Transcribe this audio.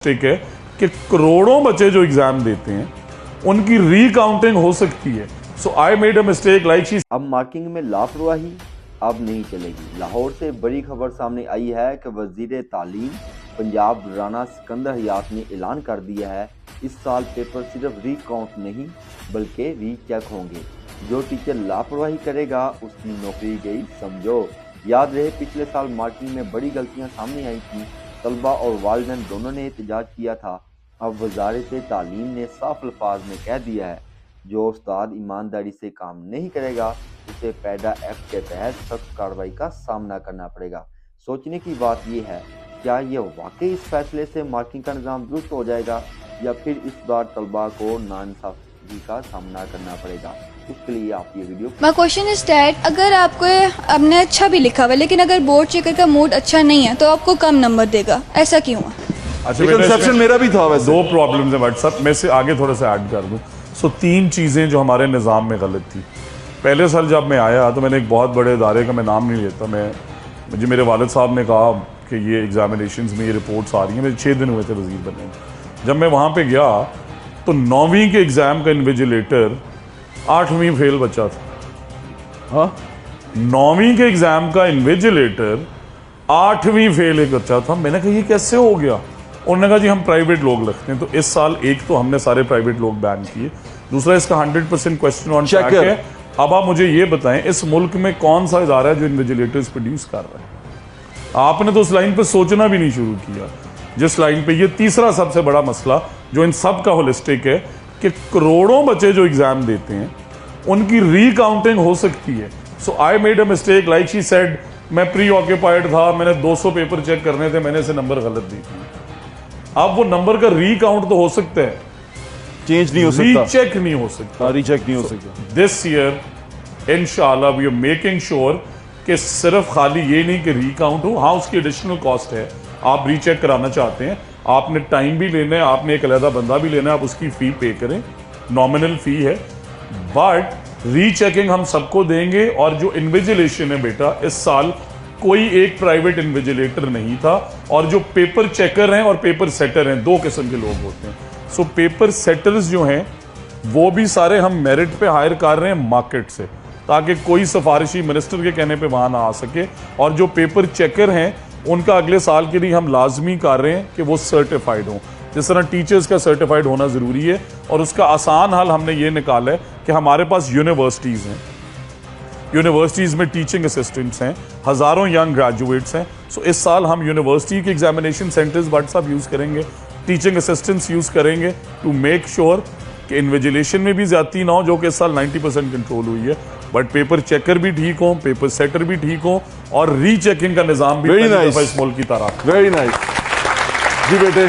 ठीक है कि करोड़ों बच्चे जो एग्जाम देते हैं उनकी रीकाउंटिंग हो सकती है। So I made a mistake like she. अब मार्किंग में लापरवाही अब नहीं चलेगी। लाहौर से बड़ी खबर सामने आई है कि वजीर तालीम पंजाब राना सिकंदर हयात ने ऐलान कर दिया है इस साल पेपर सिर्फ रीकाउंट नहीं बल्कि रीचेक होंगे। जो टीचर लापरवाही करेगा उसकी नौकरी गई समझो। याद रहे पिछले साल मार्किंग में बड़ी गलतियां सामने आई थी, तलबा और वालिदैन दोनों ने एहतजाज किया था। अब वजारत तालीम ने साफ अल्फाज में कह दिया है जो उस्ताद ईमानदारी से काम नहीं करेगा उसे पैडा एक्ट के तहत सख्त कार्रवाई का सामना करना पड़ेगा। सोचने की बात यह है, क्या यह वाकई इस फैसले से मार्किंग का निज़ाम दुरुस्त हो जाएगा या फिर इस बार तलबा को नाइंसाफी का सामना करना पड़ेगा। उसके लिए आप ये video my question is that अगर आपने अच्छा भी लिखा हुआ लेकिन अगर बोर्ड चेकर का मूड अच्छा नहीं है तो आपको कम नंबर देगा, ऐसा क्यों है? अच्छा, कंसेप्शन मेरा भी था वैसे। दो प्रॉब्लम्स हैं व्हाट्सएप में से आगे थोड़ा सा ऐड कर दूं। सो तीन चीज़ें जो हमारे निज़ाम में गलत थी। पहले साल जब मैं आया तो मैंने एक बहुत बड़े इदारे का मैं नाम नहीं लेता, मुझे मेरे वालिद साहब ने कहा कि ये एग्जामिनेशंस में ये रिपोर्ट्स आ रही हैं। मेरे 6 दिन हुए थे वज़ीर बनने। जब मैं वहाँ पे गया तो 9वीं के एग्ज़ाम का इन्विजिलेटर 8वीं फेल बच्चा था। हाँ, 9वीं के एग्ज़ाम का इन्विजिलेटर 8वीं फेल एक बच्चा था। मैंने कहा ये कैसे हो गया? उन्होंने कहा जी हम प्राइवेट लोग रखते हैं। तो इस साल एक तो हमने सारे प्राइवेट लोग बैन किए, दूसरा इसका 100% क्वेश्चन ऑन ट्रैक है। अब आप मुझे ये बताएं इस मुल्क में कौन सा इदारा है जो इन्विजिलेटर्स प्रोड्यूस कर रहा है? आपने तो उस लाइन पे सोचना भी नहीं शुरू किया जिस लाइन पे। ये तीसरा सबसे बड़ा मसला जो इन सब का होलिस्टिक है कि करोड़ों बच्चे जो एग्जाम देते हैं उनकी रीकाउंटिंग हो सकती है। So I made a mistake like she said, मैं प्री ऑक्यूपाइड था, मैंने 200 पेपर चेक करने थे, मैंने से नंबर गलत दी थी। अब वो नंबर का रीकाउंट तो हो सकता है, चेंज नहीं हो सकता, रीचेक नहीं हो सकता, रीचेक नहीं हो सकता। दिस ईयर इंशाल्लाह वी आर मेकिंग श्योर कि सिर्फ खाली ये नहीं कि रीकाउंट हो, हाँ उसकी एडिशनल कॉस्ट है। आप रीचेक कराना चाहते हैं, आपने टाइम भी लेना है, आपने एक अलहदा बंदा भी लेना है, आप उसकी फी पे करें, नॉमिनल फी है, बट रीचेकिंग हम सबको देंगे। और जो इन्विजिलेशन है बेटा, इस साल कोई एक प्राइवेट इन्विजिलेटर नहीं था। और जो पेपर चेकर हैं और पेपर सेटर हैं, दो किस्म के लोग होते हैं। सो पेपर सेटर्स जो हैं वो भी सारे हम मेरिट पे हायर कर रहे हैं मार्केट से, ताकि कोई सिफारिशी मिनिस्टर के कहने पे वहां ना आ सके। और जो पेपर चेकर हैं उनका अगले साल के लिए हम लाजमी कर रहे हैं कि वो सर्टिफाइड हों। जिस तरह टीचर्स का सर्टिफाइड होना ज़रूरी है, और उसका आसान हल हमने ये निकाला है कि हमारे पास यूनिवर्सिटीज़ हैं, यूनिवर्सिटीज़ में टीचिंग असिस्टेंट्स हैं, हज़ारों यंग ग्रेजुएट्स हैं। सो इस साल हम यूनिवर्सिटी के एग्जामिनेशन सेंटर्स व्हाट्सएप यूज़ करेंगे, टीचिंग असिस्टेंट्स यूज़ करेंगे टू मेक श्योर कि इन्विजिलेशन में भी ज़्यादती ना हो, जो कि इस साल 90% कंट्रोल हुई है, बट पेपर चेकर भी ठीक हो, पेपर सेटर भी ठीक हो, और रीचेकिंग का निज़ाम भी इस मुल्क की तरह। वेरी नाइस जी बेटे।